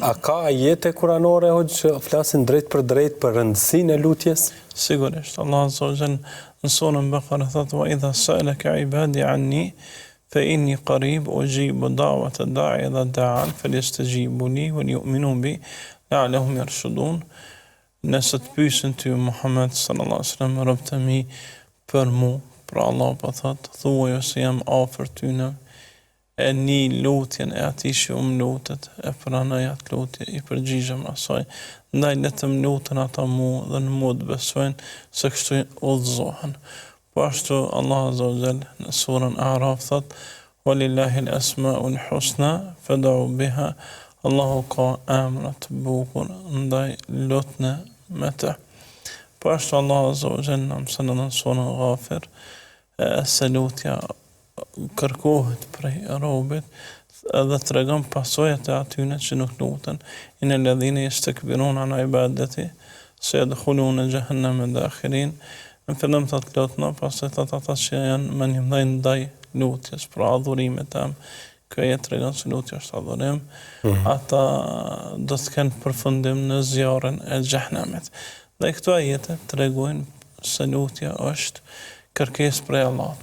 A ka ajete kuranore që flasin drejt për rëndësinë e lutjes? Sigurisht, Allah Azza wa Jall në surën Baqara thotë: "Wa idha sa'alaka 'ibadi 'anni fa inni qarib ujibu da'wata da'i idha da'an falyastajibu li wa liyu'minu bi la'allahum yarshudun." Nëse të pyesin ty Muhammed sallallahu alaihi wasallam robët e mi për mu, pra Allah po thotë, thuaj se jam afër tyne, e një lutjen e atij që lutet, e pranoj atë lutje, i përgjigjem asaj, ndaj le të më luten ata mu dhe në mu të besojnë se kështu udhëzohen. Po ashtu Allah Azza wa Jall në surën A'raf thot: "Walillahi al-asma'ul husna fad'u biha." Allahu ka emra të bukur, ndaj lutni me të. Po ashtu Allah Azza wa Jall në mëson në surën Ghafir se lutja kërkohet prej robit edhe të regon pasojat e atyne që nuk luten. Inna alladhina yastakbiruna an ibadati sayadkhuluna jahannama dakhirin. Në fillim thot lutna, pastaj thot ata që janë më ndaj ndaj lutjes, pra adhurimet tam. Kjo jetë tregon se lutja është adhurim. Ata do të kenë përfundim në zjarrin e xhehenamit. Dhe këto ajete tregojnë se lutja është kërkesë prej Allahut.